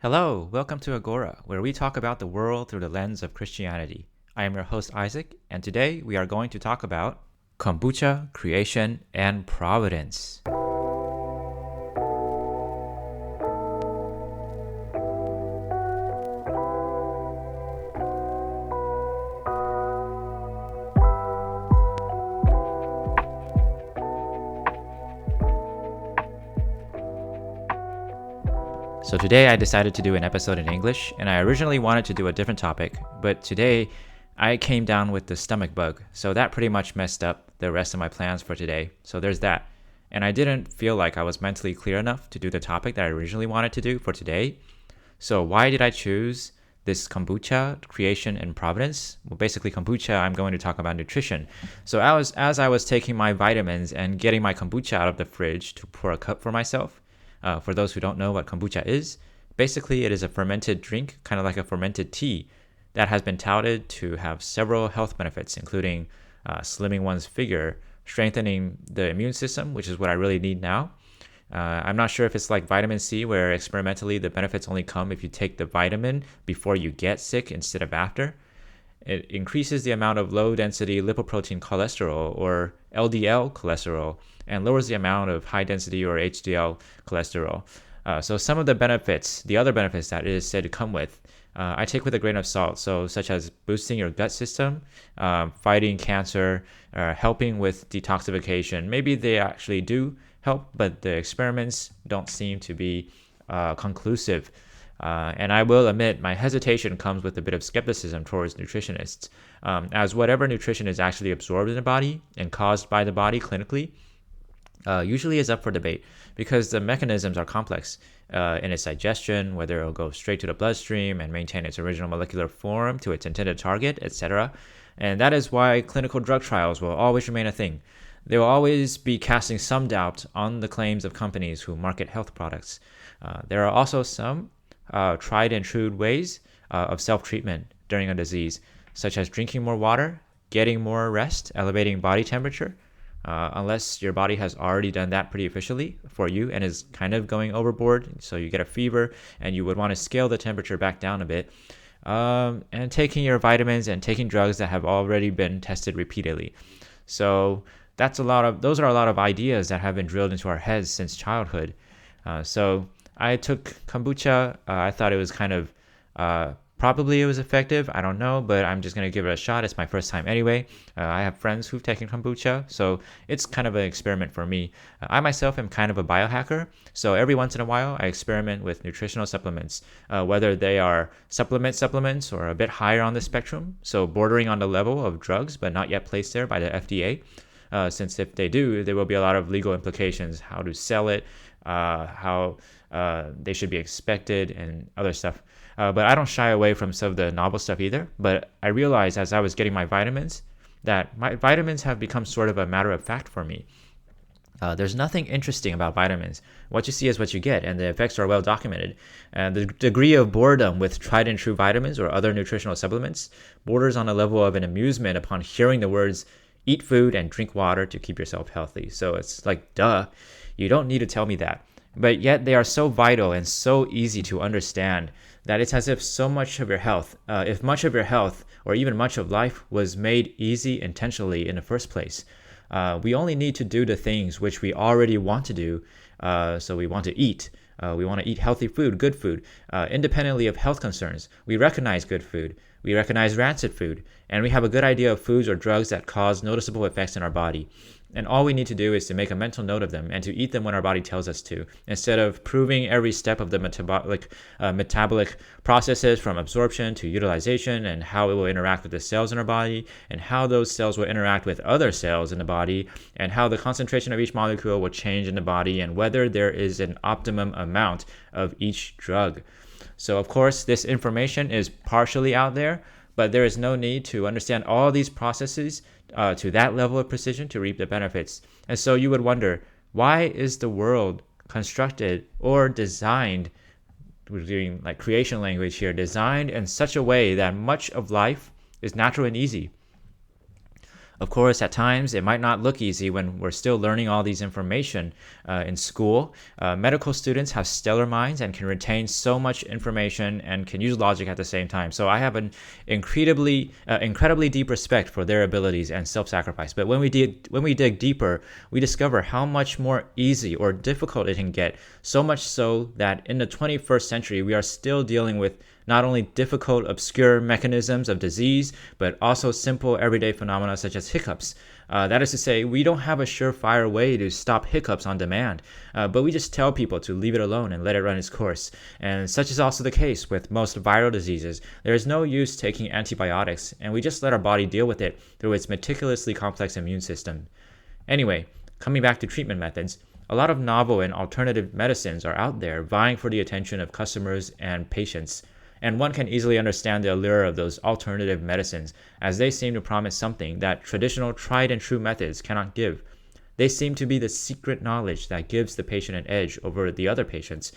Hello, welcome to Agora, where we talk about the world through the lens of Christianity. I am your host Isaac, and today we are going to talk about kombucha, creation, and providence. So today I decided to do an episode in English, and I originally wanted to do a different topic, but today I came down with the stomach bug, so that pretty much messed up the rest of my plans for today. So there's that. And I didn't feel like I was mentally clear enough to do the topic that I originally wanted to do for today. So why did I choose this kombucha, creation, and providence? Well, basically kombucha, I'm going to talk about nutrition. So as I was taking my vitamins and getting my kombucha out of the fridge to pour a cup for myself, for those who don't know what kombucha is, basically it is a fermented drink, kind of like a fermented tea, that has been touted to have several health benefits, including slimming one's figure, strengthening the immune system, which is what I really need now. I'm not sure if it's like vitamin C, where experimentally the benefits only come if you take the vitamin before you get sick instead of after. It increases the amount of low-density lipoprotein cholesterol, or LDL cholesterol, and lowers the amount of high-density or HDL cholesterol. So some of the benefits, the other benefits that it is said to come with, I take with a grain of salt, so such as boosting your gut system, fighting cancer, helping with detoxification. Maybe they actually do help, but the experiments don't seem to be conclusive. And I will admit my hesitation comes with a bit of skepticism towards nutritionists, as whatever nutrition is actually absorbed in the body and caused by the body clinically usually is up for debate because the mechanisms are complex in its digestion, whether it'll go straight to the bloodstream and maintain its original molecular form to its intended target, etc. And that is why clinical drug trials will always remain a thing. They will always be casting some doubt on the claims of companies who market health products. There are also some tried and true ways of self-treatment during a disease, such as drinking more water, getting more rest, elevating body temperature, unless your body has already done that pretty efficiently for you and is kind of going overboard, so you get a fever and you would want to scale the temperature back down a bit, and taking your vitamins and taking drugs that have already been tested repeatedly. So those are a lot of ideas that have been drilled into our heads since childhood. So I took kombucha. I thought it was kind of probably it was effective. I don't know, but I'm just going to give it a shot. It's my first time anyway. I have friends who've taken kombucha, so it's kind of an experiment for me. I myself am kind of a biohacker, so every once in a while I experiment with nutritional supplements, whether they are supplements or a bit higher on the spectrum, so bordering on the level of drugs but not yet placed there by the FDA. Since if they do, there will be a lot of legal implications, how to sell it, how they should be expected, and other stuff. But I don't shy away from some of the novel stuff either. But I realized as I was getting my vitamins that my vitamins have become sort of a matter of fact for me. There's nothing interesting about vitamins. What you see is what you get, and the effects are well documented. And the degree of boredom with tried and true vitamins or other nutritional supplements borders on a level of an amusement upon hearing the words eat food and drink water to keep yourself healthy. So it's like, duh, you don't need to tell me that. But yet they are so vital and so easy to understand that it's as if so much of your health, if much of your health or even much of life was made easy intentionally in the first place. We only need to do the things which we already want to do. So we want to eat. We want to eat healthy food, good food, independently of health concerns. We recognize good food. We recognize rancid food. And we have a good idea of foods or drugs that cause noticeable effects in our body. And all we need to do is to make a mental note of them and to eat them when our body tells us to, instead of proving every step of the metabolic processes from absorption to utilization and how it will interact with the cells in our body and how those cells will interact with other cells in the body and how the concentration of each molecule will change in the body and whether there is an optimum amount of each drug. So, of course, this information is partially out there, but there is no need to understand all these processes to that level of precision to reap the benefits. And so you would wonder, why is the world constructed or designed, we're doing like creation language here, designed in such a way that much of life is natural and easy? Of course, at times it might not look easy when we're still learning all these information in school. Medical students have stellar minds and can retain so much information and can use logic at the same time. So I have an incredibly deep respect for their abilities and self-sacrifice. But when we dig deeper, we discover how much more easy or difficult it can get. So much so that in the 21st century, we are still dealing with not only difficult, obscure mechanisms of disease, but also simple everyday phenomena such as hiccups. That is to say, we don't have a surefire way to stop hiccups on demand, but we just tell people to leave it alone and let it run its course. And such is also the case with most viral diseases. There is no use taking antibiotics, and we just let our body deal with it through its meticulously complex immune system. Anyway, coming back to treatment methods, a lot of novel and alternative medicines are out there vying for the attention of customers and patients. And one can easily understand the allure of those alternative medicines, as they seem to promise something that traditional tried and true methods cannot give. They seem to be the secret knowledge that gives the patient an edge over the other patients.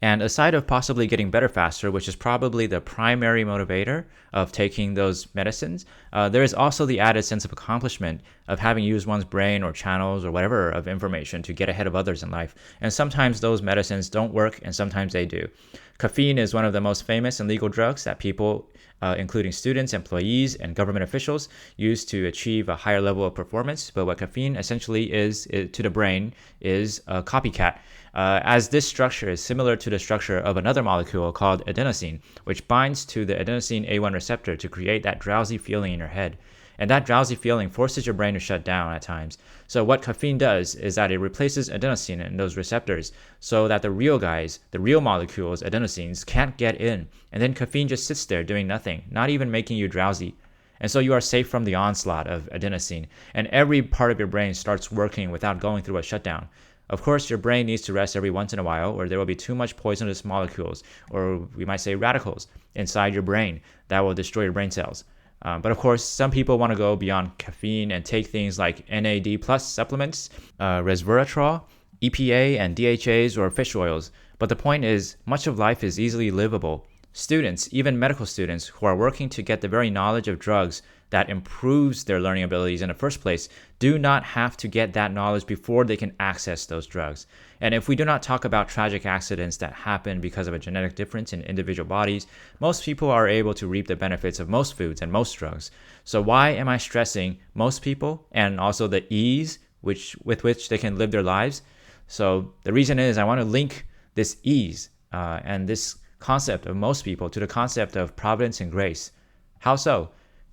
And aside of possibly getting better faster, which is probably the primary motivator of taking those medicines, there is also the added sense of accomplishment of having used one's brain or channels or whatever of information to get ahead of others in life. And sometimes those medicines don't work, and sometimes they do. Caffeine is one of the most famous and legal drugs that people, including students, employees, and government officials, use to achieve a higher level of performance. But what caffeine essentially is to the brain is a copycat, as this structure is similar to the structure of another molecule called adenosine, which binds to the adenosine A1 receptor to create that drowsy feeling in your head. And that drowsy feeling forces your brain to shut down at times. So what caffeine does is that it replaces adenosine in those receptors so that the real guys, the real molecules, adenosines, can't get in. And then caffeine just sits there doing nothing, not even making you drowsy. And so you are safe from the onslaught of adenosine, and every part of your brain starts working without going through a shutdown. Of course, your brain needs to rest every once in a while, or there will be too much poisonous molecules, or we might say radicals, inside your brain that will destroy your brain cells. But of course, some people want to go beyond caffeine and take things like NAD plus supplements, resveratrol, EPA, and DHAs or fish oils. But the point is, much of life is easily livable. Students, even medical students, who are working to get the very knowledge of drugs that improves their learning abilities in the first place, do not have to get that knowledge before they can access those drugs. And if we do not talk about tragic accidents that happen because of a genetic difference in individual bodies, most people are able to reap the benefits of most foods and most drugs. So why am I stressing most people and also the ease with which they can live their lives? So the reason is I want to link this ease and this concept of most people to the concept of providence and grace. How so?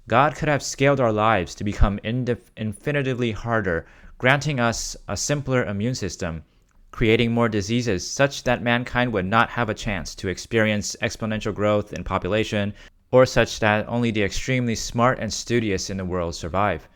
God could have scaled our lives to become infinitively harder, granting us a simpler immune system, creating more diseases such that mankind would not have a chance to experience exponential growth in population, or such that only the extremely smart and studious in the world survive.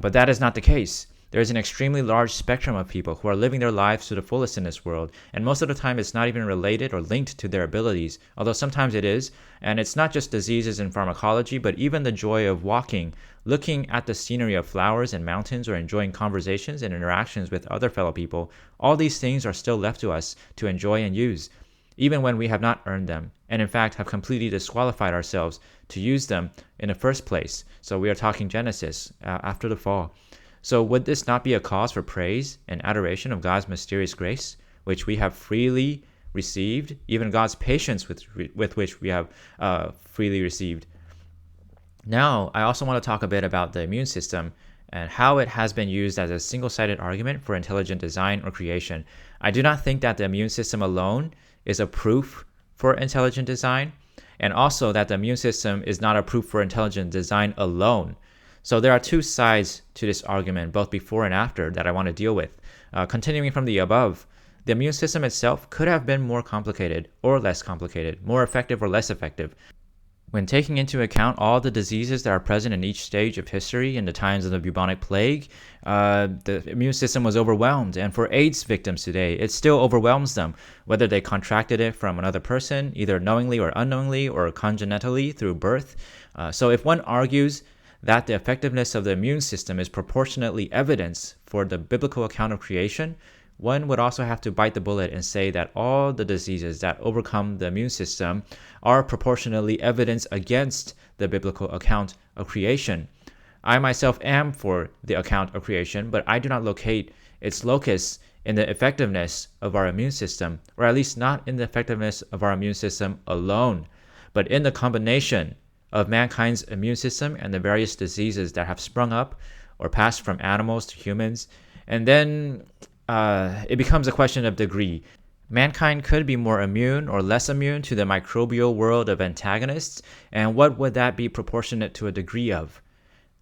But that is not the case. There is an extremely large spectrum of people who are living their lives to the fullest in this world, and most of the time it's not even related or linked to their abilities, although sometimes it is. And it's not just diseases and pharmacology, but even the joy of walking, looking at the scenery of flowers and mountains, or enjoying conversations and interactions with other fellow people. All these things are still left to us to enjoy and use, even when we have not earned them, and in fact have completely disqualified ourselves to use them in the first place. So we are talking Genesis, after the fall. So would this not be a cause for praise and adoration of God's mysterious grace, which we have freely received, even God's patience with which we have freely received? Now, I also want to talk a bit about the immune system and how it has been used as a single-sided argument for intelligent design or creation. I do not think that the immune system alone is a proof for intelligent design, and also that the immune system is not a proof for intelligent design alone. So there are two sides to this argument, both before and after, that I want to deal with. Continuing from the above, the immune system itself could have been more complicated or less complicated, more effective or less effective. When taking into account all the diseases that are present in each stage of history in the times of the bubonic plague, the immune system was overwhelmed. And for AIDS victims today, it still overwhelms them, whether they contracted it from another person, either knowingly or unknowingly, or congenitally through birth. So if one argues that the effectiveness of the immune system is proportionately evidence for the biblical account of creation, one would also have to bite the bullet and say that all the diseases that overcome the immune system are proportionally evidence against the biblical account of creation. I myself am for the account of creation, but I do not locate its locus in the effectiveness of our immune system, or at least not in the effectiveness of our immune system alone, but in the combination of mankind's immune system and the various diseases that have sprung up or passed from animals to humans. And then it becomes a question of degree. Mankind could be more immune or less immune to the microbial world of antagonists, and what would that be proportionate to a degree of?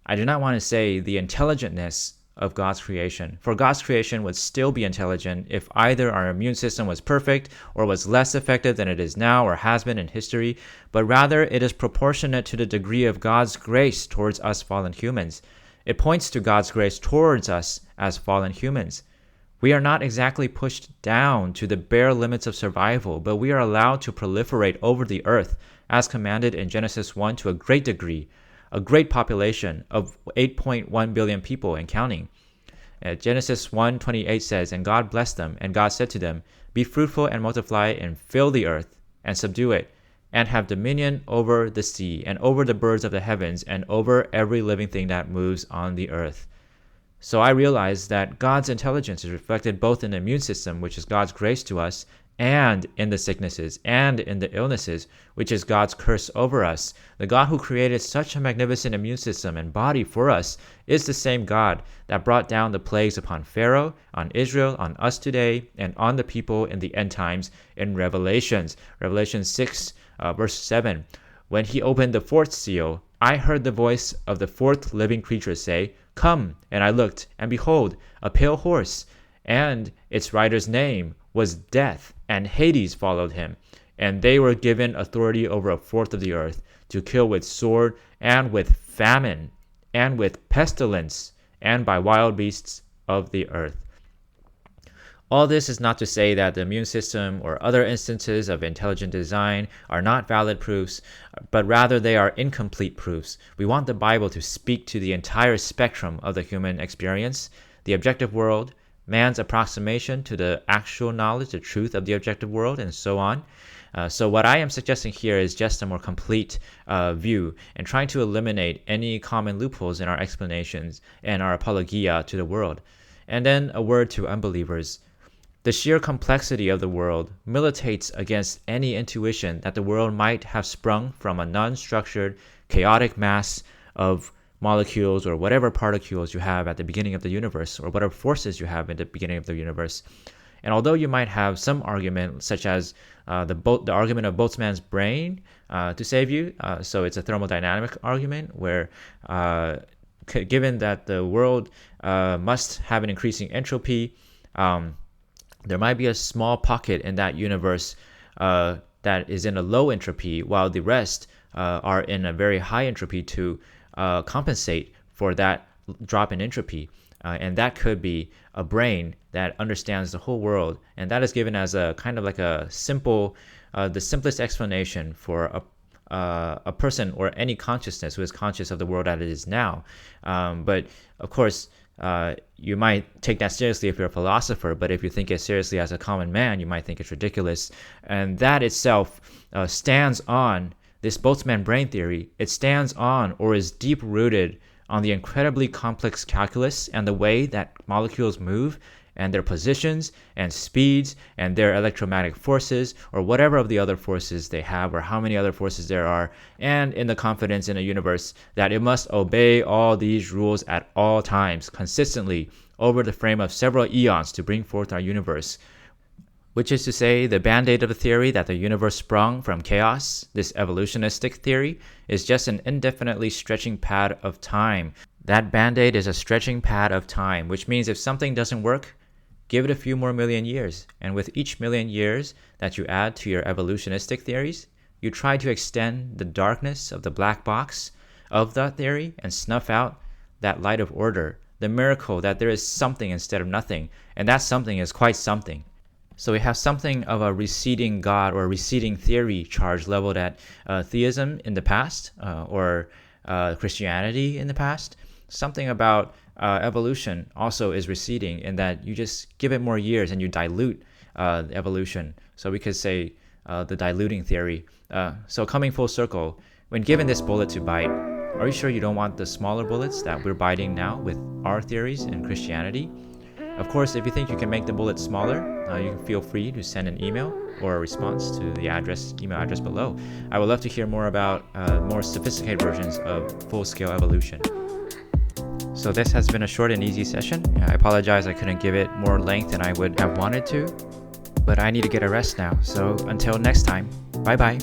I do not want to say the intelligentness of God's creation, for God's creation would still be intelligent if either our immune system was perfect or was less effective than it is now or has been in history, but rather it is proportionate to the degree of God's grace towards us fallen humans. It points to God's grace towards us as fallen humans. We are not exactly pushed down to the bare limits of survival, but we are allowed to proliferate over the earth as commanded in Genesis 1 to a great degree, a great population of 8.1 billion people and counting. Genesis 1:28 says, "And God blessed them, and God said to them, Be fruitful and multiply and fill the earth and subdue it, and have dominion over the sea and over the birds of the heavens and over every living thing that moves on the earth." So I realized that God's intelligence is reflected both in the immune system, which is God's grace to us, and in the sicknesses and in the illnesses, which is God's curse over us. The God who created such a magnificent immune system and body for us is the same God that brought down the plagues upon Pharaoh, on Israel, on us today, and on the people in the end times in Revelation 6, verse 7. When he opened the fourth seal, I heard the voice of the fourth living creature say, "Come," and I looked, and behold, a pale horse, and its rider's name was Death, and Hades followed him, and they were given authority over a fourth of the earth, to kill with sword, and with famine, and with pestilence, and by wild beasts of the earth. All this is not to say that the immune system or other instances of intelligent design are not valid proofs, but rather they are incomplete proofs. We want the Bible to speak to the entire spectrum of the human experience, the objective world, man's approximation to the actual knowledge, the truth of the objective world, and so on. So what I am suggesting here is just a more complete view and trying to eliminate any common loopholes in our explanations and our apologia to the world. And then a word to unbelievers. The sheer complexity of the world militates against any intuition that the world might have sprung from a non-structured, chaotic mass of molecules or whatever particles you have at the beginning of the universe, or whatever forces you have in the beginning of the universe. And although you might have some argument, such as the argument of Boltzmann's brain to save you, so it's a thermodynamic argument where given that the world must have an increasing entropy, there might be a small pocket in that universe that is in a low entropy, while the rest are in a very high entropy to compensate for that drop in entropy. And that could be a brain that understands the whole world. And that is given as a kind of like a simple, the simplest explanation for a person or any consciousness who is conscious of the world as it is now. But of course, you might take that seriously if you're a philosopher, but if you think it seriously as a common man, you might think it's ridiculous. And that itself stands on this Boltzmann brain theory. It stands on or is deep-rooted on the incredibly complex calculus and the way that molecules move and their positions and speeds and their electromagnetic forces or whatever of the other forces they have or how many other forces there are, and in the confidence in a universe that it must obey all these rules at all times consistently over the frame of several eons to bring forth our universe. Which is to say, the band-aid of the theory that the universe sprung from chaos, this evolutionistic theory, is just an indefinitely stretching pad of time. That band-aid is a stretching pad of time, which means if something doesn't work, give it a few more million years. And with each million years that you add to your evolutionistic theories, you try to extend the darkness of the black box of that theory and snuff out that light of order, the miracle that there is something instead of nothing, and that something is quite something. So we have something of a receding God or receding theory charge leveled at theism in the past or Christianity in the past. Something about evolution also is receding in that you just give it more years and you dilute evolution. So we could say the diluting theory. So coming full circle, when given this bullet to bite, Are you sure you don't want the smaller bullets that we're biting now with our theories in Christianity? Of course, if you think you can make the bullets smaller, you can feel free to send an email or a response to the email address below. I would love to hear more about more sophisticated versions of full-scale evolution. So this has been a short and easy session. I apologize I couldn't give it more length than I would have wanted to, but I need to get a rest now. So until next time, bye bye.